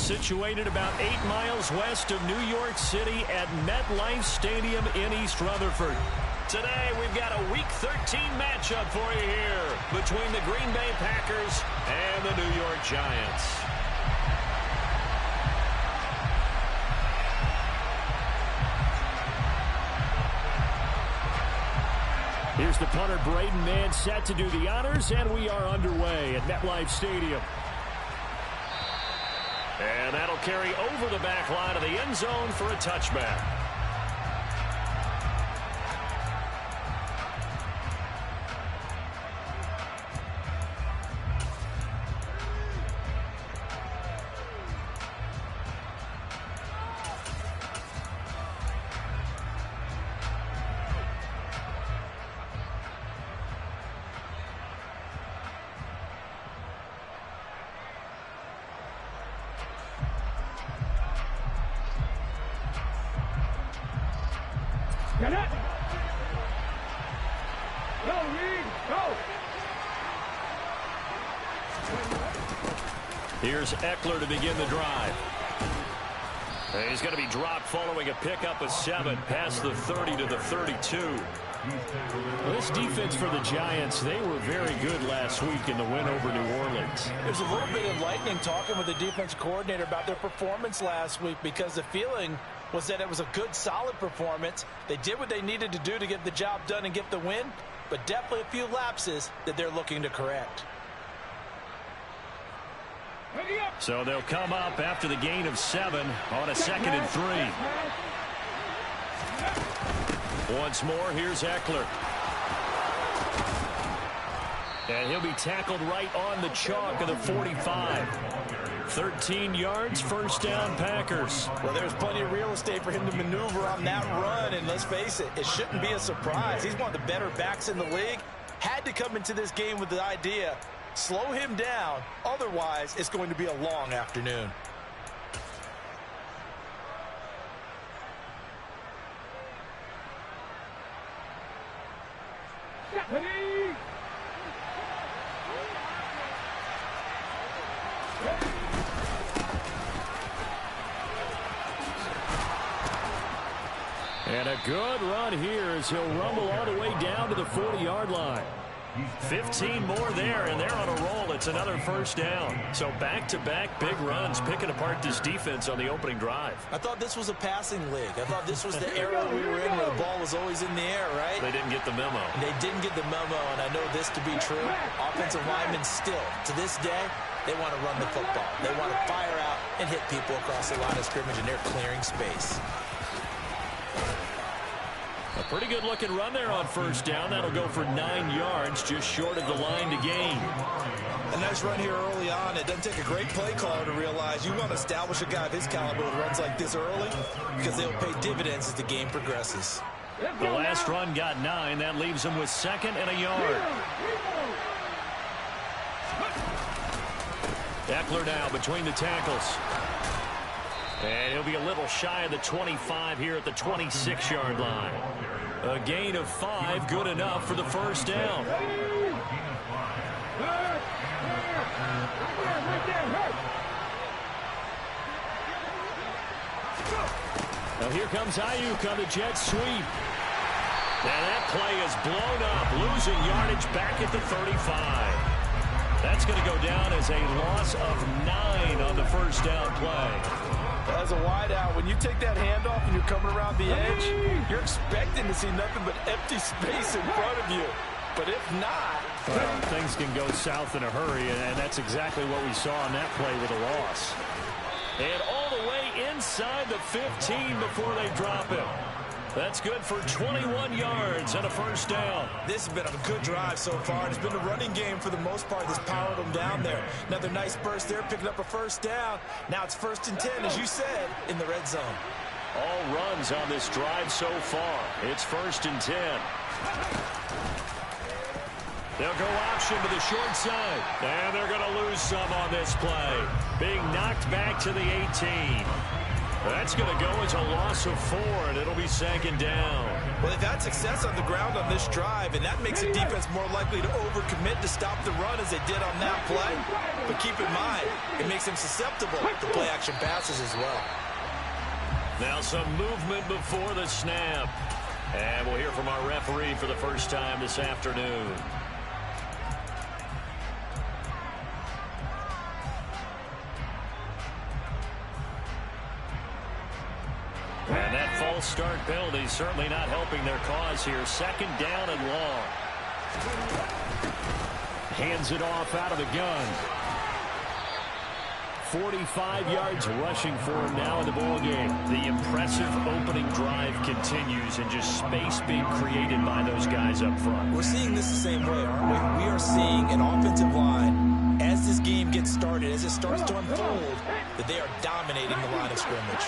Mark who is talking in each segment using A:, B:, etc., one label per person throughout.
A: situated about 8 miles west of New York City at MetLife Stadium in East Rutherford. Today, we've got a Week 13 matchup for you here between the Green Bay Packers and the New York Giants. Here's the punter, Braden Mann, set to do the honors, and we are underway at MetLife Stadium. And that'll carry over the back line of the end zone for a touchback.
B: Get it! Go, Reed! Go!
A: Here's Eckler to begin the drive. He's going to be dropped following a pickup of 7 past the 30 to the 32. Well, this defense for the Giants, they were very good last week in the win over New Orleans.
C: There's a little bit of lightning talking with the defense coordinator about their performance last week because the feeling was that it was a good, solid performance. They did what they needed to do to get the job done and get the win, but definitely a few lapses that they're looking to correct.
A: So they'll come up after the gain of 7 on a 2nd and 3. Once more, here's Eckler. And he'll be tackled right on the chalk of the 45. 13 yards, first down, Packers.
C: Well, there's plenty of real estate for him to maneuver on that run, and let's face it, it shouldn't be a surprise. He's one of the better backs in the league. Had to come into this game with the idea, slow him down, otherwise it's going to be a long afternoon.
A: And a good run here as he'll rumble all the way down to the 40-yard line. 15 more there, and they're on a roll. It's another first down. So back-to-back big runs, picking apart this defense on the opening drive.
C: I thought this was a passing league. I thought this was the era we were in where the ball was always in the air, right?
A: They didn't get the memo.
C: They didn't get the memo, and I know this to be true. Offensive linemen still, to this day, they want to run the football. They want to fire out and hit people across the line of scrimmage, and they're clearing space.
A: A pretty good-looking run there on first down. That'll go for 9 yards, just short of the line to gain.
C: A nice run here early on. It doesn't take a great play caller to realize you want to establish a guy of his caliber with runs like this early because they'll pay dividends as the game progresses.
A: The last run got 9. That leaves him with 2nd and a yard. Eckler now between the tackles. And he'll be a little shy of the 25 here at the 26-yard line. A gain of 5, good enough for the first down. Now here comes Ayuk on the jet sweep. And that play is blown up, losing yardage back at the 35. That's going to go down as a loss of 9 on the first down play.
C: As a wideout, when you take that handoff and you're coming around the edge, you're expecting to see nothing but empty space in front of you. But if not...
A: Well, things can go south in a hurry, and that's exactly what we saw on that play with a loss. And all the way inside the 15 before they drop him. That's good for 21 yards and a first down.
C: This has been a good drive so far. It's been a running game for the most part that's powered them down there. Another nice burst there, picking up a first down. Now it's 1st and 10, as you said, in the red zone.
A: All runs on this drive so far. It's 1st and 10. They'll go option to the short side. And they're going to lose some on this play. Being knocked back to the 18. That's going to go as a loss of 4, and it'll be second down.
C: Well, they've had success on the ground on this drive, and that makes the defense more likely to overcommit to stop the run as they did on that play. But keep in mind, it makes them susceptible to play-action passes as well.
A: Now some movement before the snap. And we'll hear from our referee for the first time this afternoon. And that false start penalty certainly not helping their cause here. Second down and long. Hands it off out of the gun. 45 yards rushing for him now in the ballgame. The impressive opening drive continues, and just space being created by those guys up front.
C: We're seeing this the same way, aren't we? We are seeing an offensive line, as this game gets started, as it starts to unfold, that they are dominating the line of scrimmage.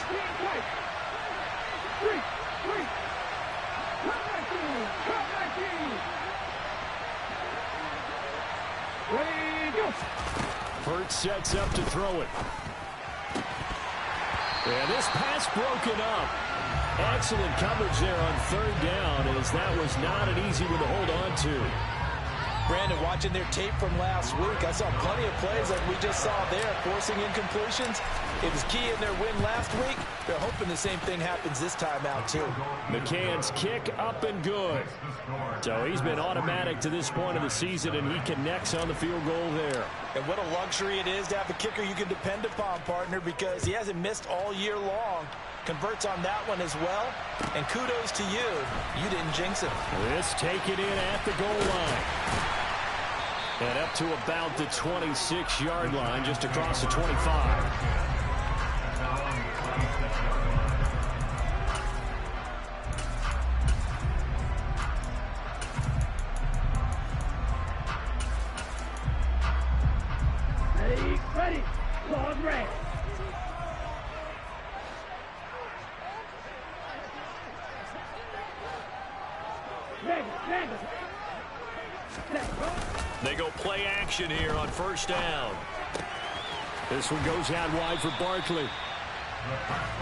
A: Burt sets up to throw it. And this pass broken up. Excellent coverage there on third down, as that was not an easy one to hold on to.
C: Brandon, watching their tape from last week, I saw plenty of plays like we just saw there, forcing incompletions. It was key in their win last week. They're hoping the same thing happens this time out, too.
A: McCann's kick up and good. So he's been automatic to this point of the season, and he connects on the field goal there.
C: And what a luxury it is to have a kicker you can depend upon, partner, because he hasn't missed all year long. Converts on that one as well. And kudos to you. You didn't jinx him.
A: This taken in at the goal line. And up to about the 26-yard line, just across the 25.
B: Ready. Lord red.
A: They go play action here on first down. This one goes out wide for Barkley.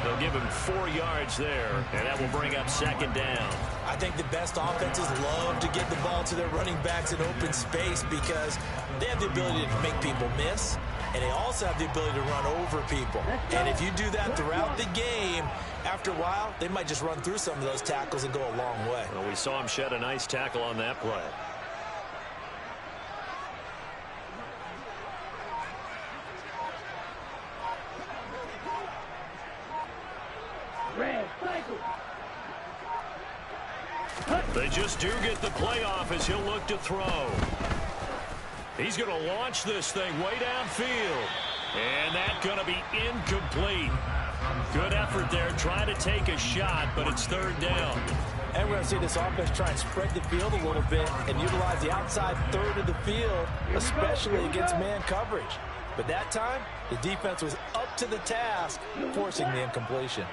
A: They'll give him 4 yards there, and that will bring up second down.
C: I think the best offenses love to get the ball to their running backs in open space because they have the ability to make people miss, and they also have the ability to run over people. And if you do that throughout the game, after a while, they might just run through some of those tackles and go a long way.
A: Well, we saw him shed a nice tackle on that play. They just do get the playoff as he'll look to throw. He's going to launch this thing way downfield. And that's going to be incomplete. Good effort there, trying to take a shot, but it's third down.
C: And we're going to see this offense try and spread the field a little bit and utilize the outside third of the field, especially against man coverage. But that time, the defense was up to the task, forcing the incompletion.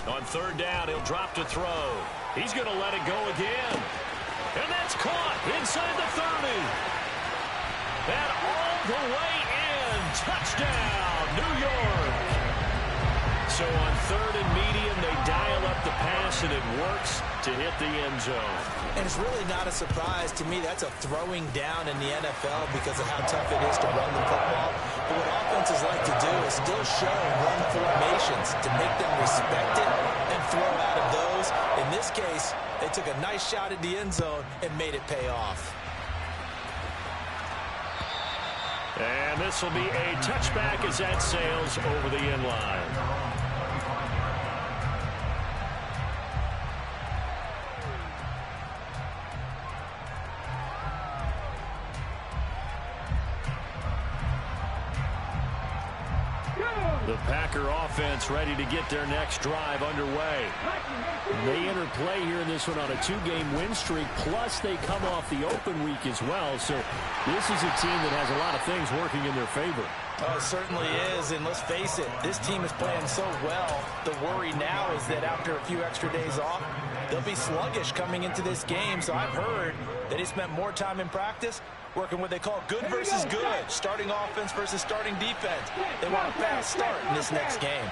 A: On third down, he'll drop to throw. He's going to let it go again. And that's caught inside the 30. And all the way in. Touchdown, New York. So on third and medium, they dial up the pass, and it works to hit the end zone.
C: And it's really not a surprise to me. That's a throwing down in the NFL because of how tough it is to run the football. But what offenses like to do is still show run formations to make them respect it and throw out of those. In this case, they took a nice shot at the end zone and made it pay off.
A: And this will be a touchback as that sails over the end line. The Packer offense ready to get their next drive underway. They enter play here in this one on a 2-game win streak, plus they come off the open week as well. So this is a team that has a lot of things working in their favor.
C: Oh, it certainly is, and let's face it, this team is playing so well. The worry now is that after a few extra days off, they'll be sluggish coming into this game. So I've heard that he spent more time in practice working what they call good versus good, starting offense versus starting defense. They want a fast start in this next game.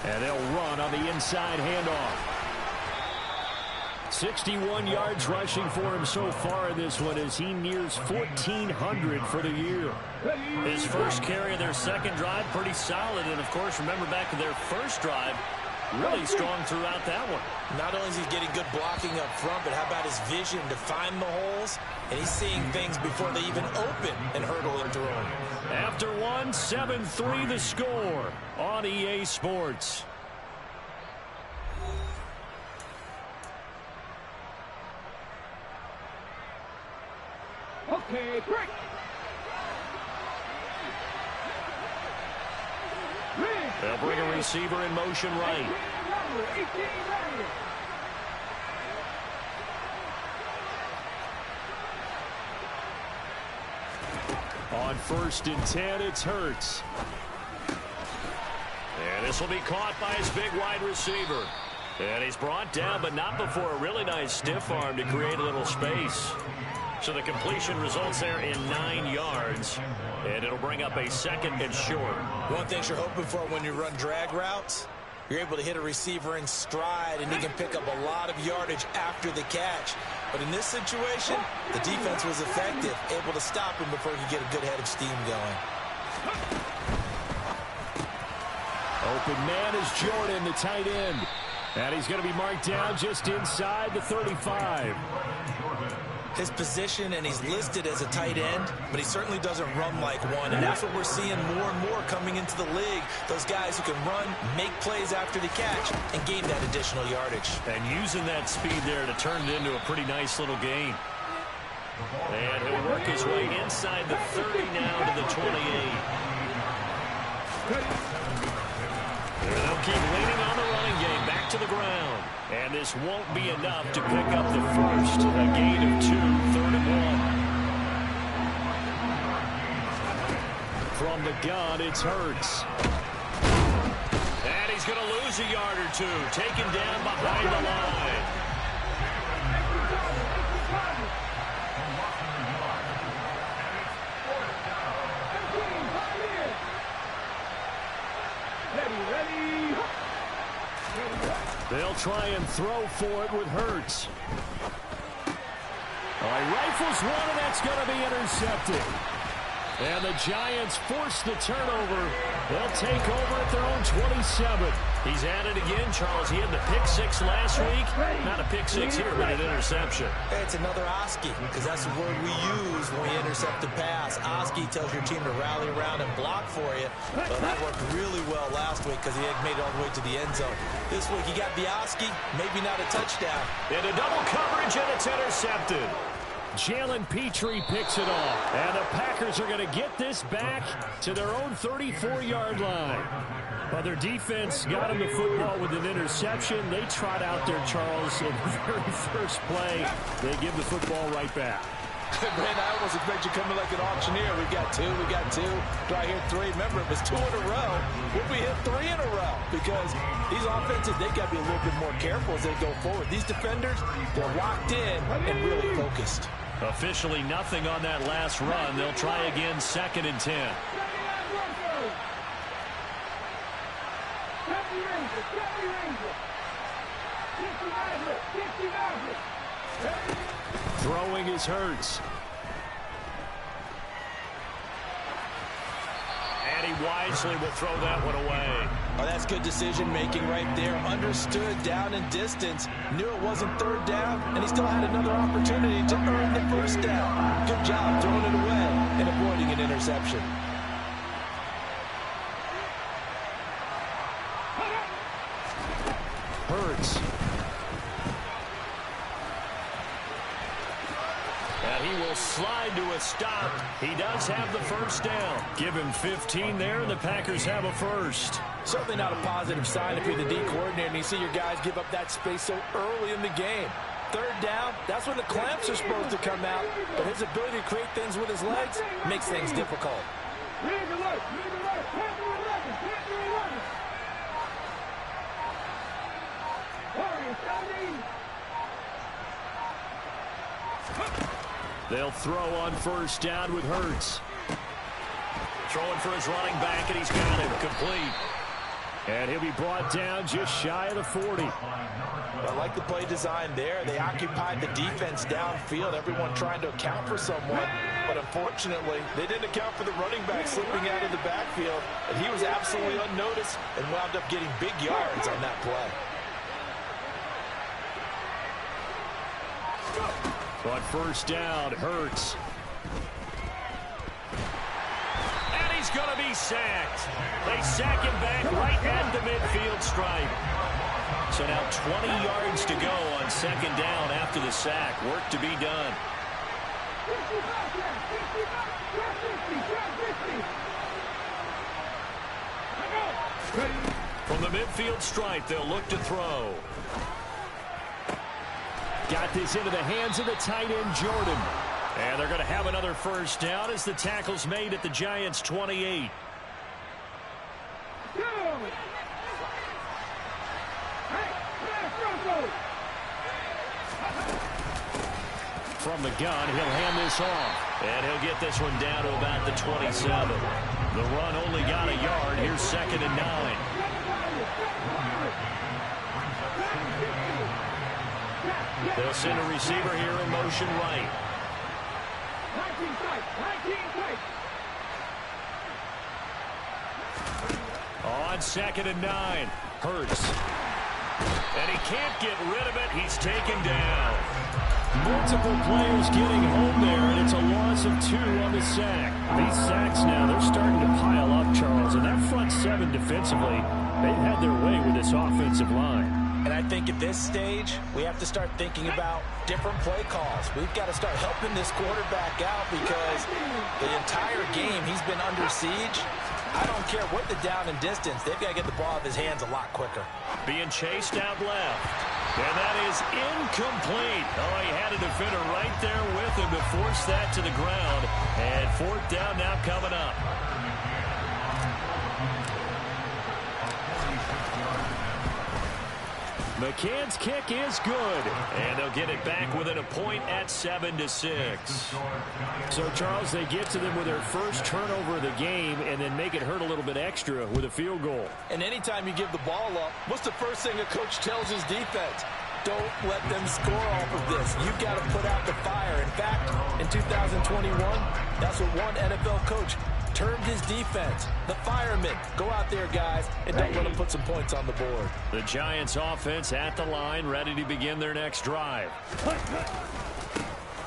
A: And they'll run on the inside handoff. 61 yards rushing for him so far in this one as he nears 1,400 for the year. His first carry of their second drive, pretty solid. And, of course, remember back to their first drive, really strong throughout that one.
C: Not only is he getting good blocking up front, but how about his vision to find the holes? And he's seeing things before they even open and hurdle into him.
A: After one, 7-3 the score on EA Sports.
B: Okay, break.
A: They'll bring a receiver in motion right. On 1st and 10, it's Hurts. And this will be caught by his big wide receiver. And he's brought down, but not before a really nice stiff arm to create a little space. So the completion results there in 9 yards. And it'll bring up a 2nd and short.
C: One thing you're hoping for when you run drag routes, you're able to hit a receiver in stride, and he can pick up a lot of yardage after the catch. But in this situation, the defense was effective, able to stop him before he could get a good head of steam going.
A: Open man is Jordan, the tight end. And he's going to be marked down just inside the 35.
C: His position, and he's listed as a tight end, but he certainly doesn't run like one, and that's what we're seeing more and more coming into the league. Those guys who can run, make plays after the catch, and gain that additional yardage.
A: And using that speed there to turn it into a pretty nice little gain. And he'll work his way inside the 30 now to the 28. They'll keep leaning on the running game, back to the ground. And this won't be enough to pick up the first. A gain of 2, 3rd and 1. From the gun, it's Hurts. And he's going to lose a yard or 2, taken down behind the line. They'll try and throw for it with Hurts. All right, rifles one, and that's going to be intercepted. And the Giants force the turnover. They'll take over at their own 27. He's at it again, Charles. He had the pick 6 last week. Not a pick 6 here, but an interception.
C: Hey, it's another Oski, because that's the word we use when we intercept the pass. Oski tells your team to rally around and block for you. Well, that worked really well last week because he had made it all the way to the end zone. This week he got the Oski, maybe not a touchdown.
A: Into double coverage, and it's intercepted. Jalen Petrie picks it off. And the Packers are going to get this back to their own 34-yard line. But their defense got him the football with an interception. They trot out there, Charles, in the very first play. They give the football right back.
C: Man, I almost expect you coming like an auctioneer. We got 2, we got 2. Do I hear 3? Remember, it was 2 in a row. Will we hit 3 in a row? Because these offenses, they got to be a little bit more careful as they go forward. These defenders, they're locked in and really focused.
A: Officially nothing on that last run. They'll try again, 2nd and 10. Throwing is Hurts. And he wisely will throw that one away.
C: Oh, that's good decision-making right there. Understood down and distance. Knew it wasn't 3rd down, and he still had another opportunity to earn the 1st down. Good job throwing it away and avoiding an interception.
A: Hurts. And he will slide to a stop. He does have the 1st down. Give him 15 there, and the Packers have a 1st.
C: Certainly not a positive sign if you're the D coordinator and you see your guys give up that space so early in the game. Third down, that's when the clamps are supposed to come out. But his ability to create things with his legs makes things difficult.
A: They'll throw on first down with Hurts. Throwing for his running back, and he's got it complete. And he'll be brought down just shy of the 40.
C: I like the play design there. They occupied the defense downfield, everyone trying to account for someone. But unfortunately, they didn't account for the running back slipping out of the backfield. And he was absolutely unnoticed and wound up getting big yards on that play.
A: On first down, Hurts. And he's going to be sacked. They sack him back right at the midfield stripe. So now 20 yards to go on second down after the sack. Work to be done. From the midfield stripe, they'll look to throw. Got this into the hands of the tight end, Jordan. And they're going to have another first down as the tackle's made at the Giants' 28. From the gun, he'll hand this off. And he'll get this one down to about the 27. The run only got a yard. Here's second and 9. They'll send a receiver here in motion right. On second and 9, Hurts. And he can't get rid of it. He's taken down. Multiple players getting home there, and it's a loss of 2 on the sack. These sacks now, they're starting to pile up, Charles. And that front 7 defensively, they've had their way with this offensive line.
C: And I think at this stage, we have to start thinking about different play calls. We've got to start helping this quarterback out because the entire game he's been under siege. I don't care what the down and distance. They've got to get the ball out of his hands a lot quicker.
A: Being chased out left. And that is incomplete. Oh, he had a defender right there with him to force that to the ground. And fourth down now coming up. McCann's kick is good. And they'll get it back within a point at 7-6.
B: So, Charles, they get to them with their first turnover of the game and then make it hurt a little bit extra with a field goal.
C: And anytime you give the ball up, what's the first thing a coach tells his defense? Don't let them score off of this. You've got to put out the fire. In fact, in 2021, that's what one NFL coach termed his defense. The firemen. Go out there, guys, and don't let them put some points on the board.
A: The Giants offense at the line, ready to begin their next drive.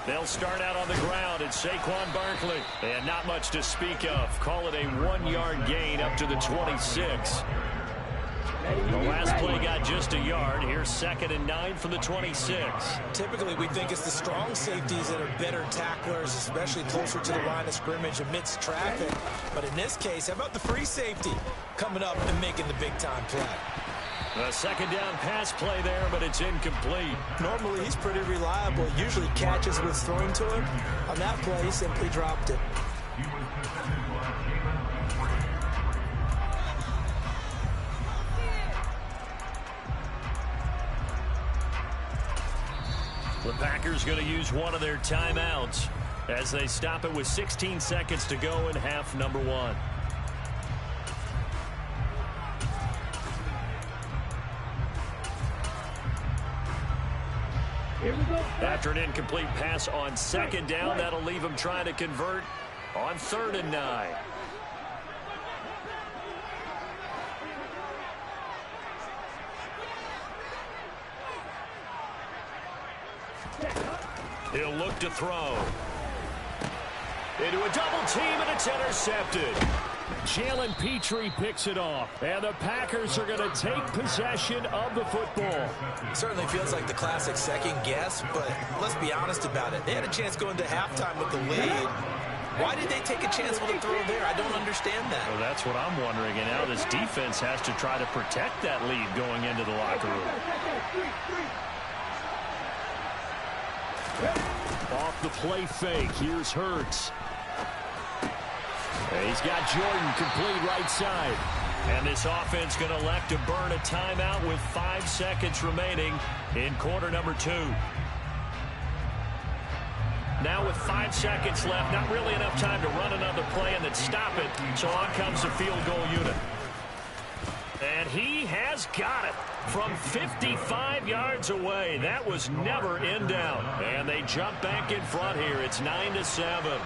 A: They'll start out on the ground at Saquon Barkley. And not much to speak of. Call it a 1-yard gain up to the 26. The last play got just a yard. Here's second and 9 from the 26.
C: Typically, we think it's the strong safeties that are better tacklers, especially closer to the line of scrimmage amidst traffic. But in this case, how about the free safety coming up and making the big-time play?
A: A second down pass play there, but it's incomplete.
C: Normally, he's pretty reliable. Usually catches what's thrown to him. On that play, he simply dropped it.
A: The Packers going to use one of their timeouts as they stop it with 16 seconds to go in half number 1. After an incomplete pass on second down, that'll leave them trying to convert on 3rd and 9. He'll look to throw. Into a double team, and it's intercepted.
B: Jalen Petrie picks it off, and the Packers are going to take possession of the football.
C: Certainly feels like the classic second guess, but let's be honest about it. They had a chance going to halftime with the lead. Why did they take a chance with a throw there? I don't understand that.
A: Well, that's what I'm wondering, and now this defense has to try to protect that lead going into the locker room.
B: Off the play fake, here's Hurts. He's got Jordan complete right side.
A: And this offense going to elect to burn a timeout with 5 seconds remaining in quarter number 2. Now with 5 seconds left, not really enough time to run another play and then stop it. So on comes the field goal unit. And he has got it from 55 yards away. That was never in doubt. And they jump back in front here. It's 9-7.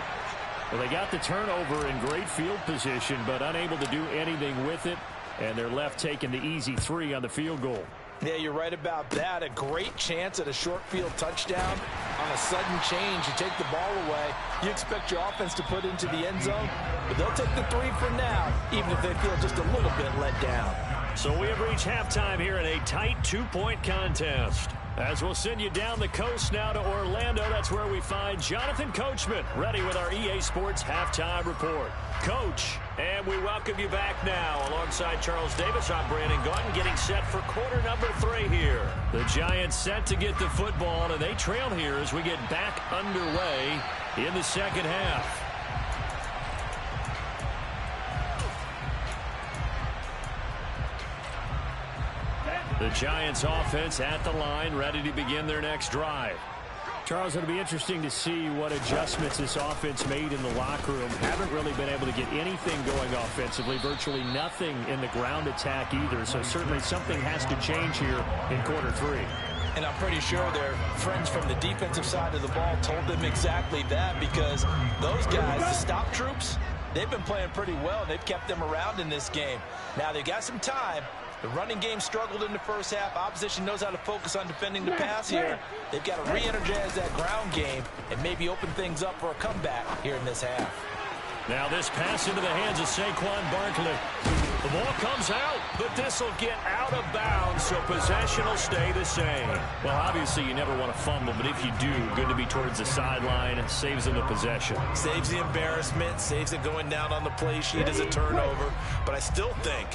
B: Well, they got the turnover in great field position, but unable to do anything with it. And they're left taking the easy 3 on the field goal.
C: Yeah, you're right about that. A great chance at a short field touchdown. On a sudden change, you take the ball away. You expect your offense to put into the end zone, but they'll take the 3 for now, even if they feel just a little bit let down.
A: So we have reached halftime here in a tight 2-point contest. As we'll send you down the coast now to Orlando, that's where we find Jonathan Coachman ready with our EA Sports Halftime Report. Coach, and we welcome you back now. Alongside Charles Davis, I'm Brandon Gaudin, getting set for quarter number 3 here. The Giants set to get the football, and they trail here as we get back underway in the second half. The Giants offense at the line, ready to begin their next drive.
B: Charles, it'll be interesting to see what adjustments this offense made in the locker room. Haven't really been able to get anything going offensively, virtually nothing in the ground attack either. So certainly something has to change here in quarter 3.
C: And I'm pretty sure their friends from the defensive side of the ball told them exactly that, because those guys, the stop troops, they've been playing pretty well, and they've kept them around in this game. Now they've got some time. The running game struggled in the first half. Opposition knows how to focus on defending the pass here. They've got to re-energize that ground game and maybe open things up for a comeback here in this half.
A: Now this pass into the hands of Saquon Barkley. The ball comes out, but this will get out of bounds, so possession will stay the same.
B: Well, obviously you never want to fumble, but if you do, good to be towards the sideline. It saves them the possession.
C: Saves the embarrassment, saves it going down on the play sheet as a turnover. But I still think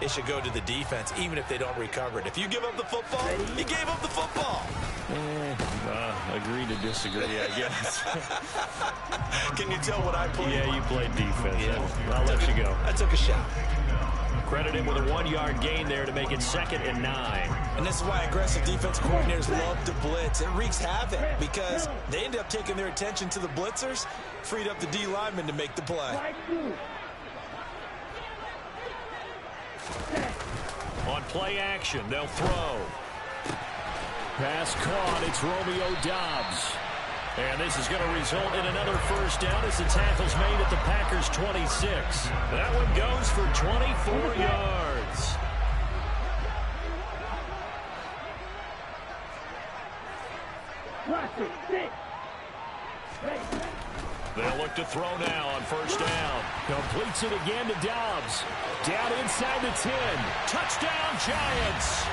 C: it should go to the defense, even if they don't recover it. If you give up the football, you gave up the football.
B: Agree to disagree, I guess.
C: Can you tell what I played?
B: Yeah, you played defense. Yeah. I'll let you go.
C: I took a shot.
A: Credited with a 1-yard gain there to make it 2nd and 9.
C: And this is why aggressive defensive coordinators love to blitz. It wreaks havoc because they end up taking their attention to the blitzers, freed up the D lineman to make the play.
A: On play action, they'll throw.
B: Pass caught. It's Romeo Doubs.
A: And this is going to result in another first down as the tackle's made at the Packers' 26. That one goes for 24 yards. They'll look to throw now on first down.
B: Completes it again to Doubs. Down inside the 10.
A: Touchdown, Giants.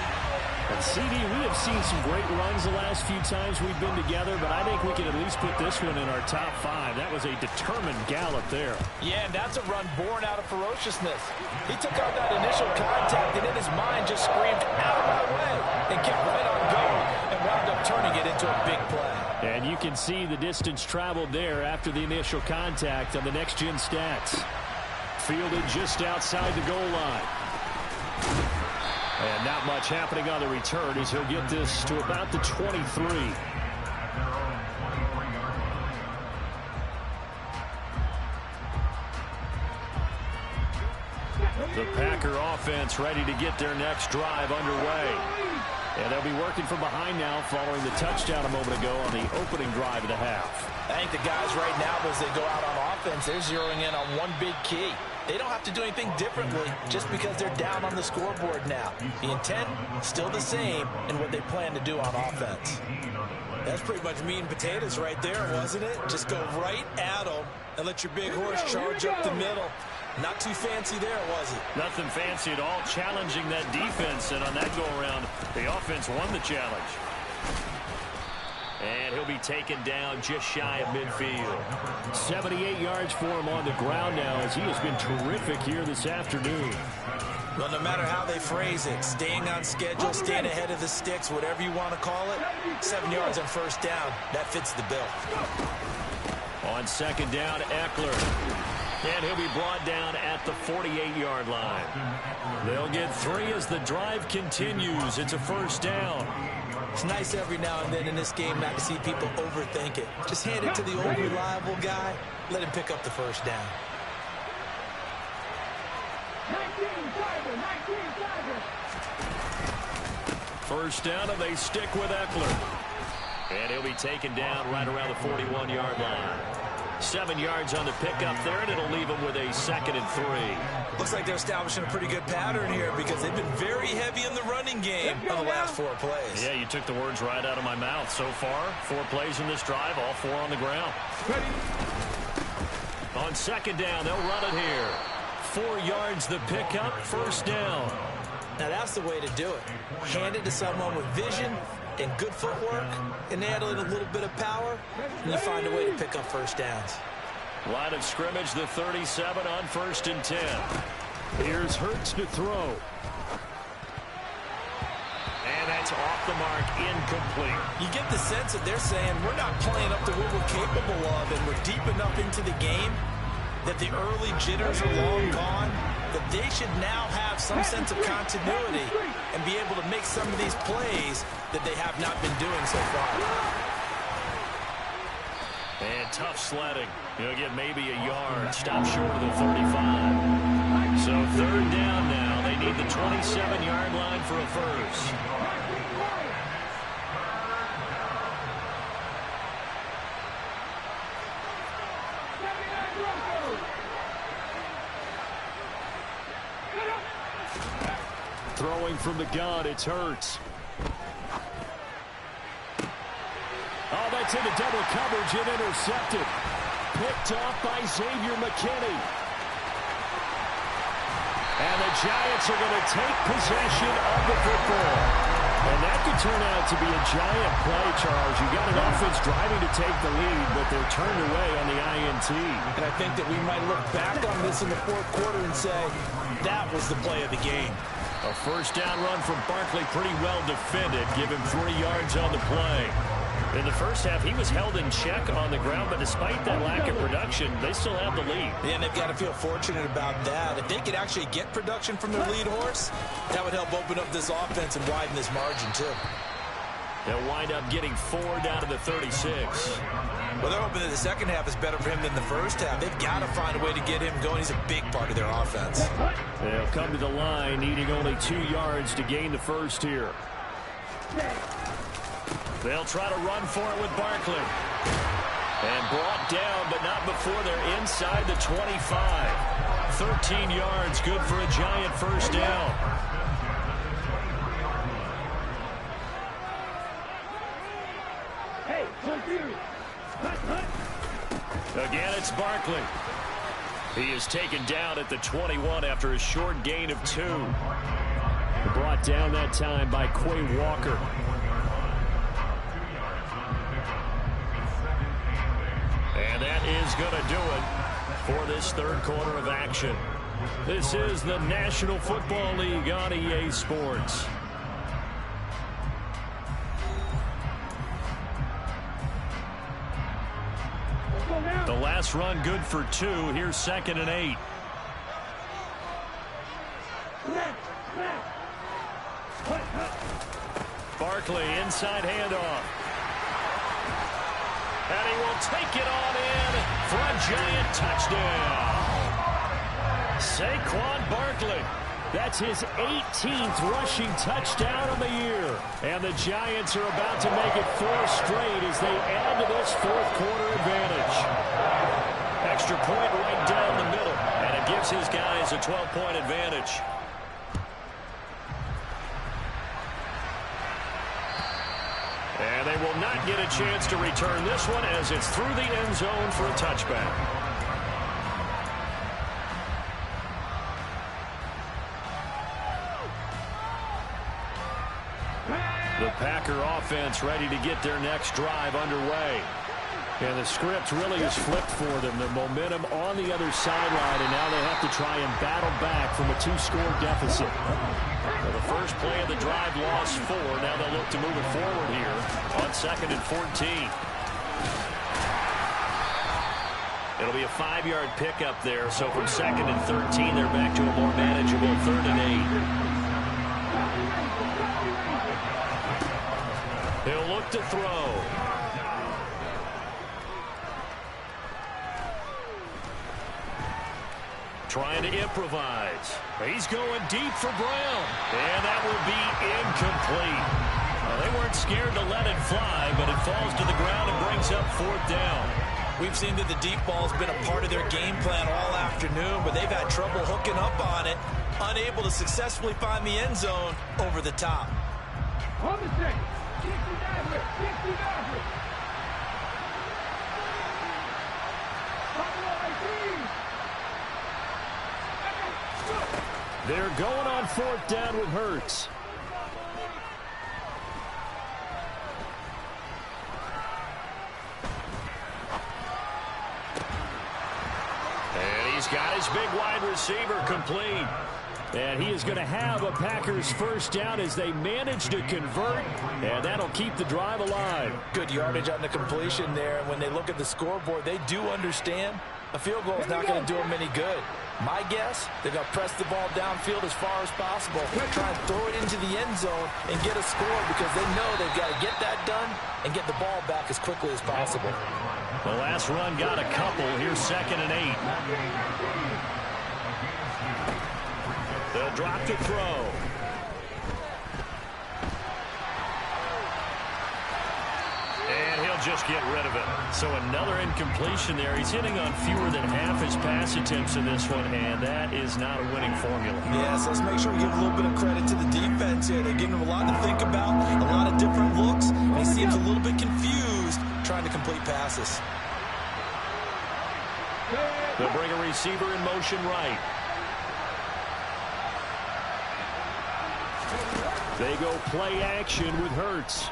B: And CD, we have seen some great runs the last few times we've been together, but I think we can at least put this one in our top 5. That was a determined gallop there.
C: Yeah, and that's a run born out of ferociousness. He took out that initial contact, and in his mind just screamed, "Out of my way," and kept right on going and wound up turning it into a big play.
B: And you can see the distance traveled there after the initial contact on the next-gen stats. Fielded just outside the goal line. And not much happening on the return as he'll get this to about the 23.
A: The Packer offense ready to get their next drive underway.
B: And they'll be working from behind now following the touchdown a moment ago on the opening drive of the half.
C: I think the guys right now, as they go out on offense, they're zeroing in on one big key. They don't have to do anything differently just because they're down on the scoreboard now. The intent, still the same in what they plan to do on offense. That's pretty much meat and potatoes right there, wasn't it? Just go right at them and let your big horse charge up the middle. Not too fancy there, was it?
A: Nothing fancy at all, challenging that defense, and on that go-around, the offense won the challenge. And he'll be taken down just shy of midfield.
B: 78 yards for him on the ground now as he has been terrific here this afternoon.
C: Well, no matter how they phrase it, staying on schedule, staying ahead of the sticks, whatever you want to call it, 7 yards on first down, that fits the bill.
A: On second down, Eckler. And he'll be brought down at the 48-yard line. They'll get 3 as the drive continues. It's a first down.
C: It's nice every now and then in this game not to see people overthink it. Just hand it to the old reliable guy. Let him pick up the first down.
A: First down, and they stick with Eckler. And he'll be taken down right around the 41-yard line. 7 yards on the pickup there, and it'll leave him with a 2nd and 3.
C: Looks like they're establishing a pretty good pattern here because they've been very heavy in the running game on the last 4 plays.
A: Yeah, you took the words right out of my mouth. So far, 4 plays in this drive, all 4 on the ground.
B: Ready.
A: On second down, they'll run it here. 4 yards the pickup, first down.
C: Now that's the way to do it. Hand it to someone with vision and good footwork, and add in a little bit of power, and you find a way to pick up first downs.
A: Line of scrimmage, the 37 on 1st and 10.
B: Here's Hurts to throw.
A: And that's off the mark, incomplete.
C: You get the sense that they're saying we're not playing up to what we're capable of, and we're deep enough into the game that the early jitters are long gone, that they should now have some sense of continuity and be able to make some of these plays that they have not been doing so far.
A: And tough sledding. He'll get maybe a yard. Stop short of the 35. So 3rd down now. They need the 27-yard line for a first.
B: Throwing from the gun, it's Hurts. Oh, that's into double coverage and intercepted. Picked off by Xavier McKinney. And the Giants are going to take possession of the football. And that could turn out to be a giant play, Charles. You got an offense driving to take the lead, but they're turned away on the INT.
C: And I think that we might look back on this in the 4th quarter and say, that was the play of the game.
A: A first down run from Barkley, pretty well defended. Give him 3 yards on the play. In the first half, he was held in check on the ground, but despite that lack of production, they still have the lead.
C: Yeah, and they've got to feel fortunate about that. If they could actually get production from their lead horse, that would help open up this offense and widen this margin, too.
A: They'll wind up getting 4 down to the 36.
C: Well, they're hoping that the second half is better for him than the first half. They've got to find a way to get him going. He's a big part of their offense.
B: They'll come to the line, needing only 2 yards to gain the first here.
A: They'll try to run for it with Barkley. And brought down, but not before they're inside the 25. 13 yards, good for a Giant first down. Again, it's Barkley. He is taken down at the 21 after a short gain of 2.
B: Brought down that time by Quay Walker.
A: And that is going to do it for this 3rd quarter of action. This is the National Football League on EA Sports. The last run good for 2. Here's 2nd and 8. Barkley, inside handoff. And he will take it on in for a Giant touchdown. Saquon Barkley.
B: That's his 18th rushing touchdown of the year. And the Giants are about to make it 4 straight as they add to this 4th quarter advantage.
A: Extra point right down the middle. And it gives his guys a 12-point advantage. And they will not get a chance to return this one as it's through the end zone for a touchback. The Packer offense ready to get their next drive underway.
B: And the script really is flipped for them. The momentum on the other sideline, and now they have to try and battle back from a 2-score deficit.
A: Well, the first play of the drive lost 4. Now they'll look to move it forward here on 2nd and 14. It'll be a 5-yard pickup there, so from 2nd and 13, they're back to a more manageable 3rd and 8. He'll look to throw. Trying to improvise. He's going deep for Brown. And that will be incomplete. Well, they weren't scared to let it fly, but it falls to the ground and brings up 4th down.
C: We've seen that the deep ball has been a part of their game plan all afternoon, but they've had trouble hooking up on it, unable to successfully find the end zone over the top.
B: They're going on 4th down with Hurts.
A: And he's got his big wide receiver complete.
B: And he is going to have a Packers first down as they manage to convert, and that'll keep the drive alive.
C: Good yardage on the completion there. When they look at the scoreboard, they do understand a field goal is not going to do them any good. My guess, they're going to press the ball downfield as far as possible, try and throw it into the end zone and get a score because they know they've got to get that done and get the ball back as quickly as possible.
A: The last run got a couple. Here's 2nd and 8. They'll drop to throw. And he'll just get rid of it. So another incompletion there. He's hitting on fewer than half his pass attempts in this one, and that is not a winning formula.
C: Yes, let's make sure we give a little bit of credit to the defense here. They're giving him a lot to think about, a lot of different looks, and he seems a little bit confused trying to complete passes.
A: They'll bring a receiver in motion right.
B: They go play action with Hurts.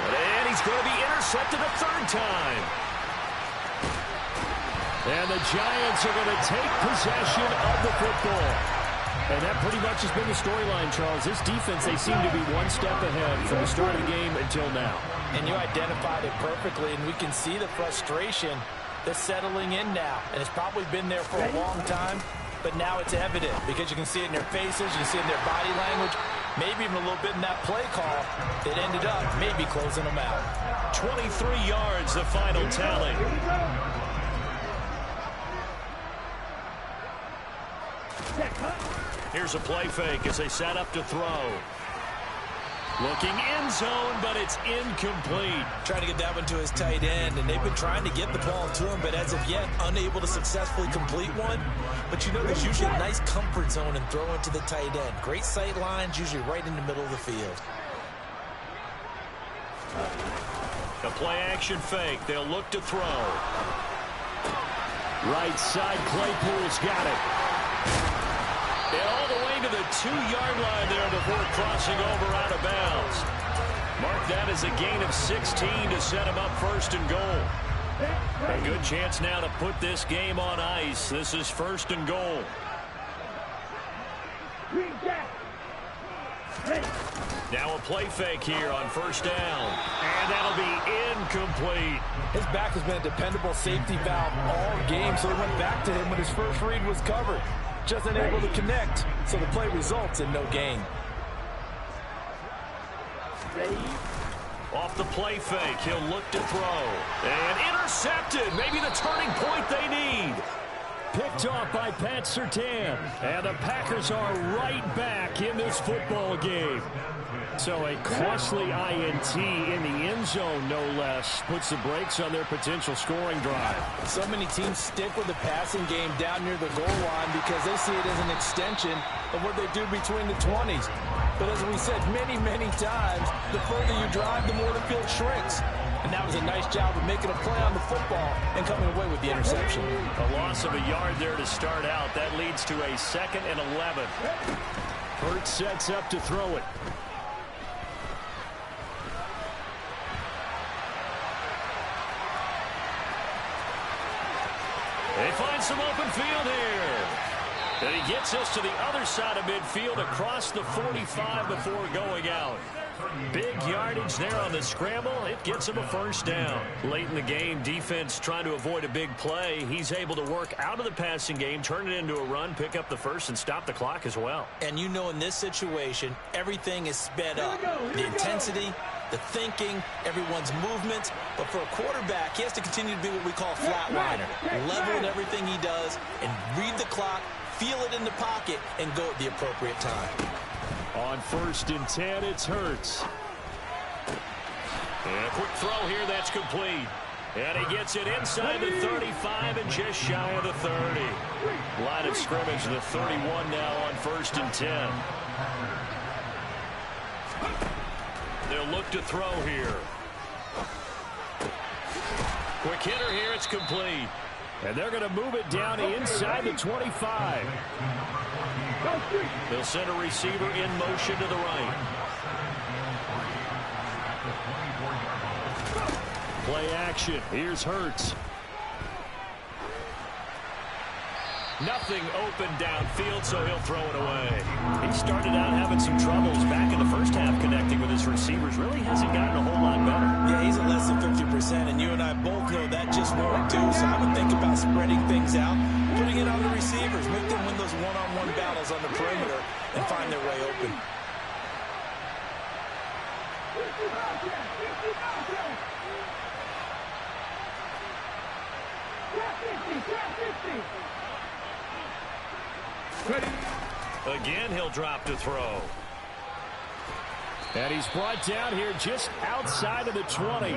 A: And he's going to be intercepted a 3rd time.
B: And the Giants are going to take possession of the football. And that pretty much has been the storyline, Charles. This defense, they seem to be one step ahead from the start of the game until now.
C: And you identified it perfectly, and we can see the frustration that's settling in now. And it's probably been there for a long time, but now it's evident because you can see it in their faces, you can see it in their body language, maybe even a little bit in that play call that ended up maybe closing them out.
A: 23 yards, the final tally. Here's a play fake as they set up to throw. Looking end zone, but it's incomplete.
C: Trying to get that one to his tight end, and they've been trying to get the ball to him, but as of yet, unable to successfully complete one. But you know there's usually a nice comfort zone and throw into the tight end. Great sight lines, usually right in the middle of the field.
A: A play-action fake. They'll look to throw.
B: Right side, Claypool's got it.
A: And all the way to the 2-yard line there before crossing over out of bounds. Mark that as a gain of 16 to set him up 1st and goal. A good chance now to put this game on ice. This is 1st and goal. Now a play fake here on 1st down. And that'll be incomplete.
C: His back has been a dependable safety valve all game, so he went back to him when his first read was covered. Just unable to connect, so the play results in no gain.
A: Off the play fake, he'll look to throw. And intercepted, maybe the turning point they need.
B: Picked off by Pat Surtain. And the Packers are right back in this football game. So a costly INT in the end zone, no less, puts the brakes on their potential scoring drive.
C: So many teams stick with the passing game down near the goal line because they see it as an extension of what they do between the 20s. But as we said many, many times, the further you drive, the more the field shrinks. And that was a nice job of making a play on the football and coming away with the interception.
A: A loss of a yard there to start out. That leads to a 2nd and 11.
B: Hurts sets up to throw it.
A: They find some open field here. And he gets us to the other side of midfield across the 45 before going out. Big yardage there on the scramble. It gets him a first down. Late in the game, defense trying to avoid a big play. He's able to work out of the passing game, turn it into a run, pick up the first, and stop the clock as well.
C: And you know in this situation, everything is sped up. The intensity, the thinking, everyone's movements. But for a quarterback, he has to continue to be what we call a flatliner. Level in everything he does and read the clock, feel it in the pocket, and go at the appropriate time.
B: On 1st and 10, it's Hurts.
A: And a quick throw here that's complete. And he gets it inside the 35 and just shy of the 30. Line of scrimmage, the 31 now on 1st and 10. They'll look to throw here. Quick hitter here, it's complete.
B: And they're going to move it down inside the 25.
A: They'll send a receiver in motion to the right.
B: Play action. Here's Hurts.
A: Nothing open downfield, so he'll throw it away. He started out having some troubles back in the first half connecting with his receivers. Really hasn't gotten a whole lot better.
C: Yeah, he's at less than 50%, and you and I both know that just won't do. So I would think about spreading things out, putting it on the receivers, make them win those one-on-one battles on the perimeter and find their way open.
A: Again, he'll drop to throw.
B: And he's brought down here just outside of the 20.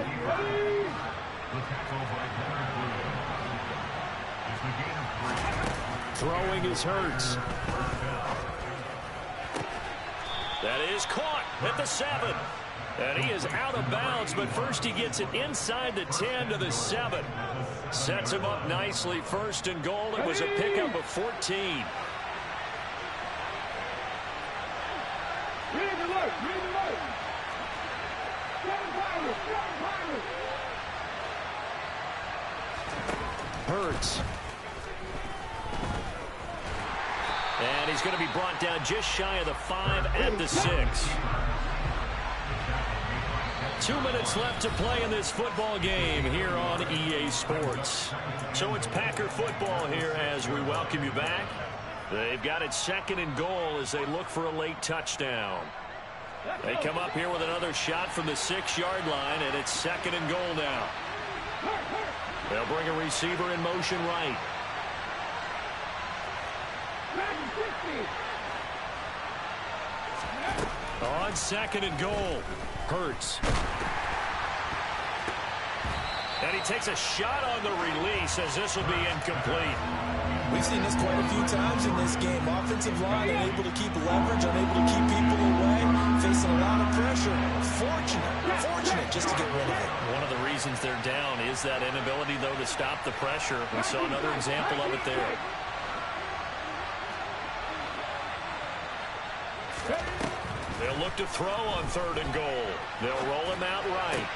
B: Throwing is Hurts.
A: That is caught at the 7. And he is out of bounds, but first he gets it inside the 10 to the 7. Sets him up nicely. 1st and goal. It was a pickup of 14.
B: Hurts.
A: And he's going to be brought down just shy of the 5 at the 6. 2 minutes left to play in this football game here on EA Sports. So it's Packer football here as we welcome you back. They've got it 2nd and goal as they look for a late touchdown. They come up here with another shot from the 6-yard line, and it's 2nd and goal now. They'll bring a receiver in motion right. On 2nd and goal, Hurts. And he takes a shot on the release as this will be incomplete.
C: We've seen this quite a few times in this game. Offensive line unable to keep leverage, unable to keep people away, facing a lot of pressure. Fortunate just to get rid of it.
A: One of the reasons they're down is that inability, though, to stop the pressure. We saw another example of it there. They'll look to throw on 3rd and goal. They'll roll him out right.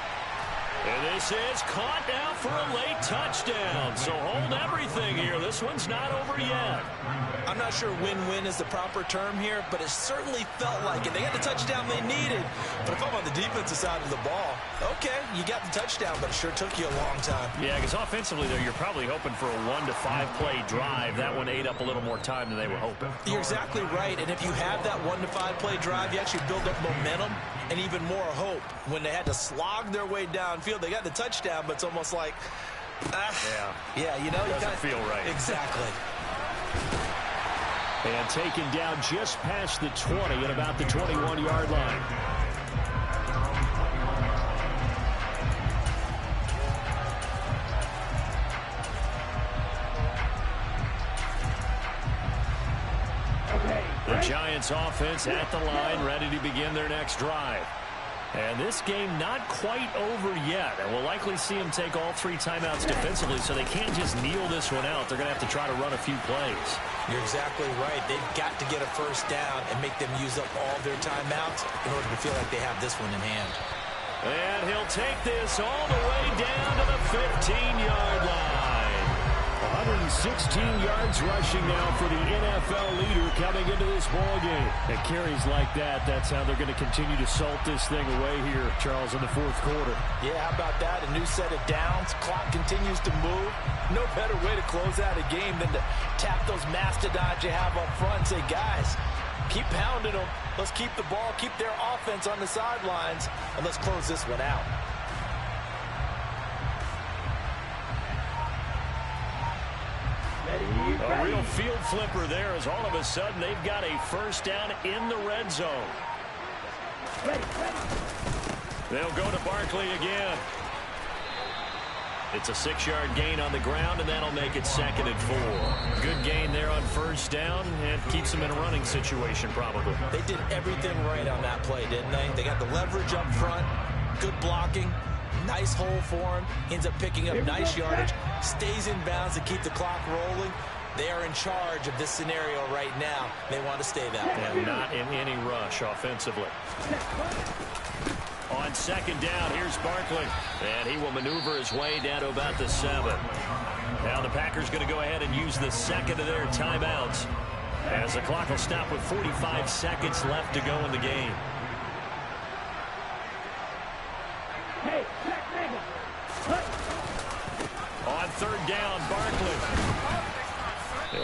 A: And this is caught now for a late touchdown. So hold everything here. This one's not over yet.
C: I'm not sure win-win is the proper term here, but it certainly felt like it. They got the touchdown they needed. But if I'm on the defensive side of the ball, okay, you got the touchdown, but it sure took you a long time.
A: Yeah, because offensively, though, you're probably hoping for a 1 to 5 play drive. That one ate up a little more time than they were hoping.
C: You're exactly right. And if you have that 1 to 5 play drive, you actually build up momentum and even more hope. When they had to slog their way downfield, they got the touchdown, but it's almost like, yeah, you know,
A: doesn't feel right.
C: Exactly.
B: And taken down just past the 20 at about the 21-yard line.
A: The Giants offense at the line, ready to begin their next drive. And this game not quite over yet. And we'll likely see them take all 3 timeouts defensively, so they can't just kneel this one out. They're going to have to try to run a few plays.
C: You're exactly right. They've got to get a first down and make them use up all their timeouts in order to feel like they have this one in hand.
A: And he'll take this all the way down to the 15-yard line.
B: 116 yards rushing now for the NFL leader coming into this ball game. And carries like that, that's how they're going to continue to salt this thing away here, Charles, in the fourth quarter.
C: Yeah, how about that? A new set of downs. Clock continues to move. No better way to close out a game than to tap those mastodons you have up front and say, guys, keep pounding them. Let's keep the ball, keep their offense on the sidelines, and let's close this one out.
A: A real field flipper there as all of a sudden they've got a first down in the red zone. They'll go to Barkley again. It's a 6-yard gain on the ground, and that'll make it 2nd and 4. Good gain there on first down, and keeps them in a running situation probably.
C: They did everything right on that play, didn't they? They got the leverage up front, good blocking, nice hole for him, ends up picking up nice yardage, stays in bounds to keep the clock rolling. They are in charge of this scenario right now. They want to stay that way.
A: And not in any rush offensively. On 2nd down, here's Barkley. And he will maneuver his way down to about the 7. Now the Packers going to go ahead and use the second of their timeouts, as the clock will stop with 45 seconds left to go in the game. On 3rd down, Barkley.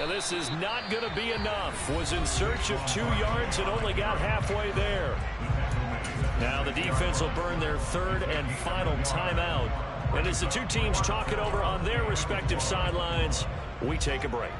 A: And this is not going to be enough. Was in search of 2 yards and only got halfway there. Now the defense will burn their 3rd and final timeout. And as the two teams talk it over on their respective sidelines, we take a break.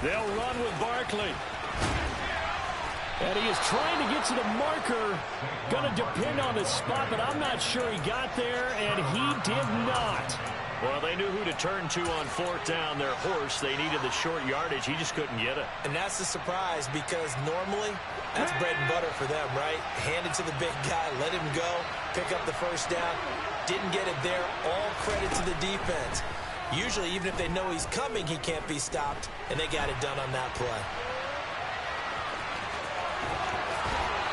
A: They'll run with Barkley.
B: And he is trying to get to the marker. Going to depend on the spot, but I'm not sure he got there, and he did not.
A: Well, they knew who to turn to on 4th down. Their horse, they needed the short yardage. He just couldn't get it.
C: And that's the surprise, because normally that's bread and butter for them, right? Hand it to the big guy, let him go, pick up the first down. Didn't get it there. All credit to the defense. Usually, even if they know he's coming, he can't be stopped, and they got it done on that play.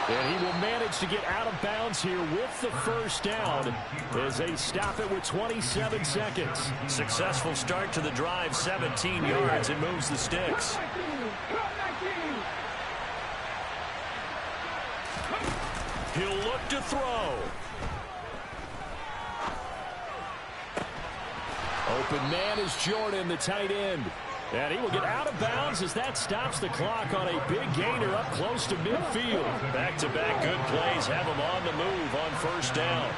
B: And he will manage to get out of bounds here with the first down as they stop it with 27 seconds.
A: Successful start to the drive, 17 yards, and moves the sticks. He'll look to throw.
B: Open man is Jordan, the tight end. And he will get out of bounds as that stops the clock on a big gainer up close to midfield.
A: Back-to-back good plays have him on the move on first down.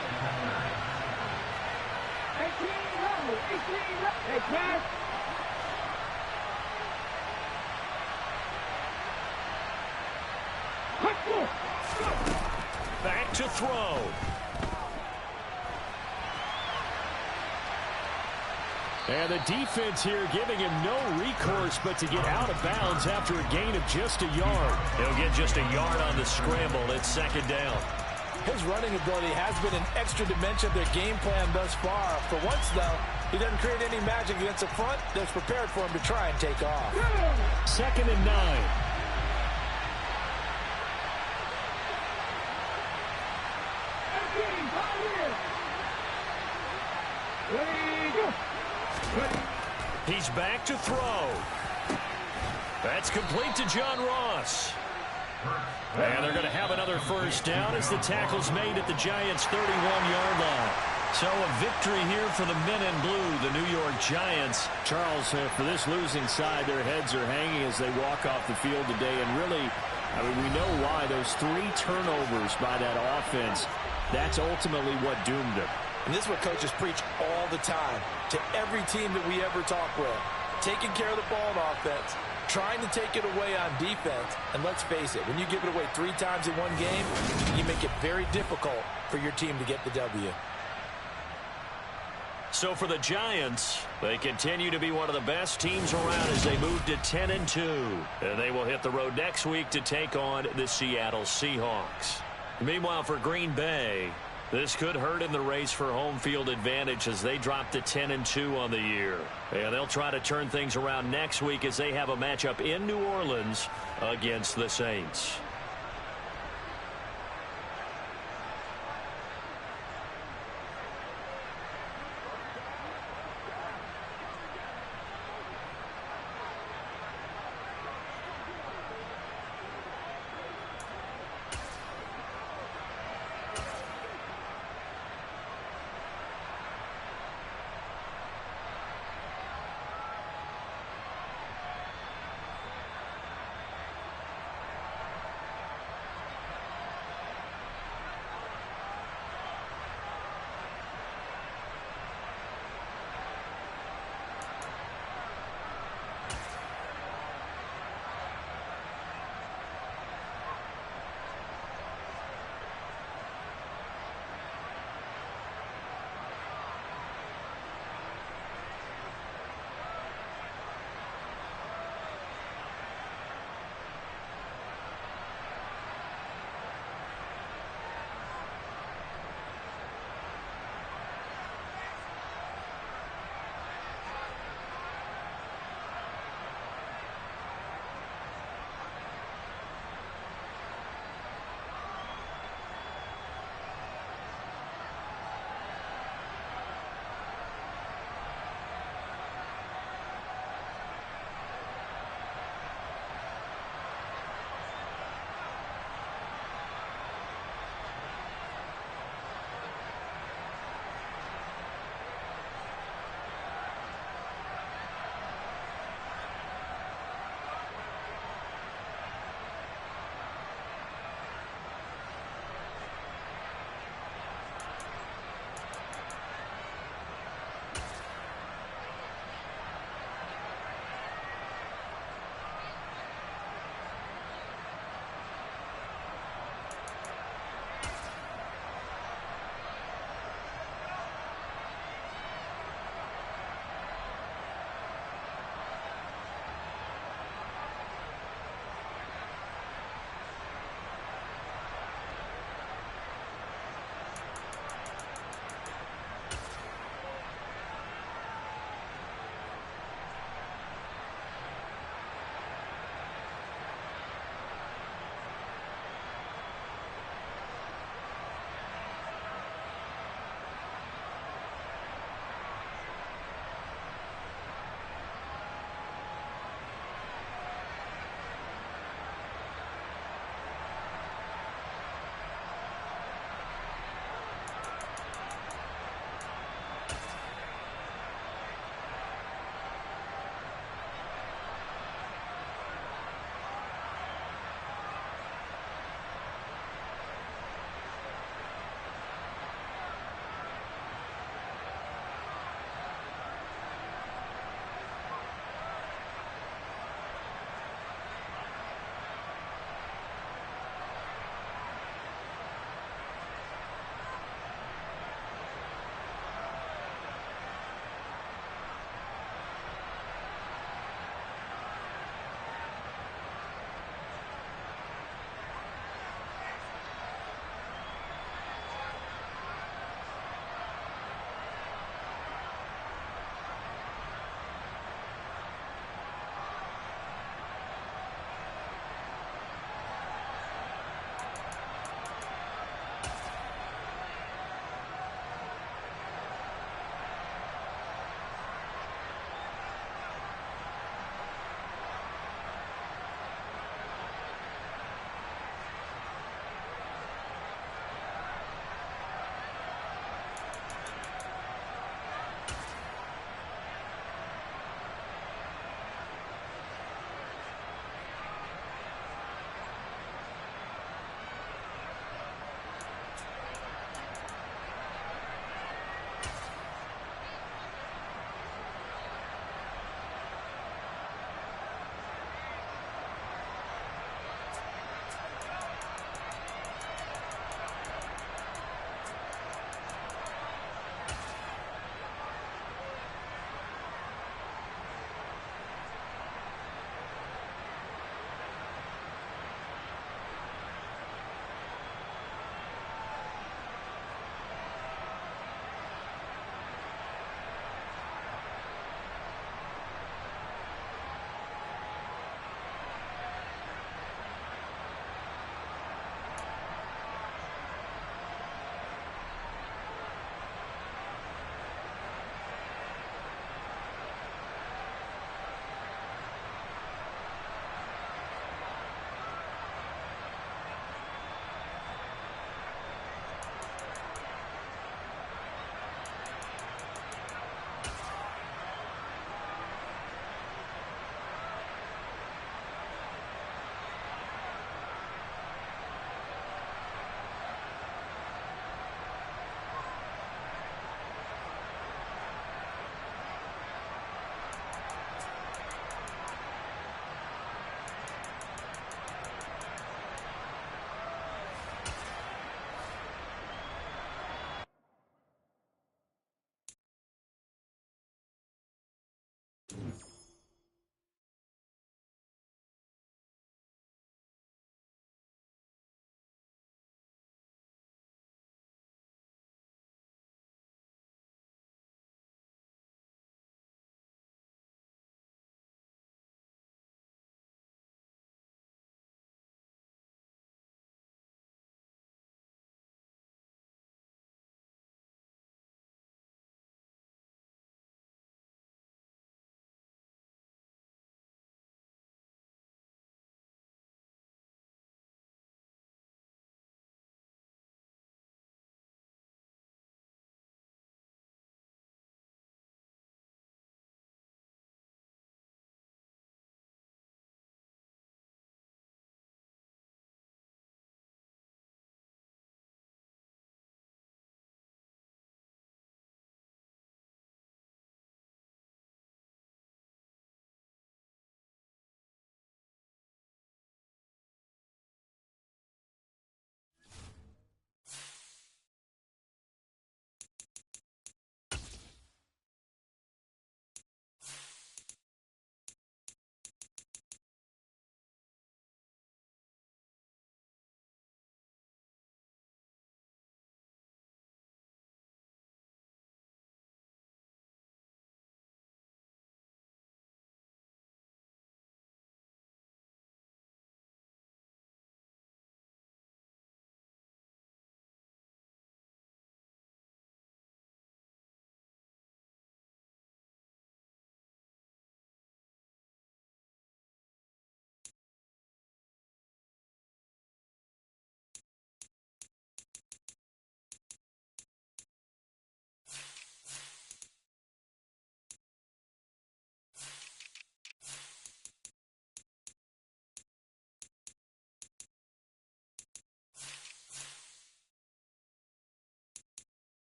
A: Back to throw.
B: And the defense here giving him no recourse but to get out of bounds after a gain of just a yard.
A: He'll get just a yard on the scramble. It's 2nd down.
C: His running ability has been an extra dimension of their game plan thus far. For once, though, he doesn't create any magic against the front that's prepared for him to try and take off.
B: 2nd and 9.
A: He's back to throw. That's complete to John Ross. And they're going to have another first down as the tackle's made at the Giants' 31-yard line. So a victory here for the men in blue, the New York Giants.
B: Charles, for this losing side, their heads are hanging as they walk off the field today. And really, I mean, we know why. Those 3 turnovers by that offense, that's ultimately what doomed them.
C: And this is what coaches preach all the time to every team that we ever talk with. Taking care of the ball on offense, trying to take it away on defense. And let's face it, when you give it away 3 times in one game, you make it very difficult for your team to get the W.
A: So for the Giants, they continue to be one of the best teams around as they move to 10-2. And they will hit the road next week to take on the Seattle Seahawks. Meanwhile, for Green Bay, this could hurt in the race for home field advantage as they drop to 10-2 on the year. And they'll try to turn things around next week as they have a matchup in New Orleans against the Saints.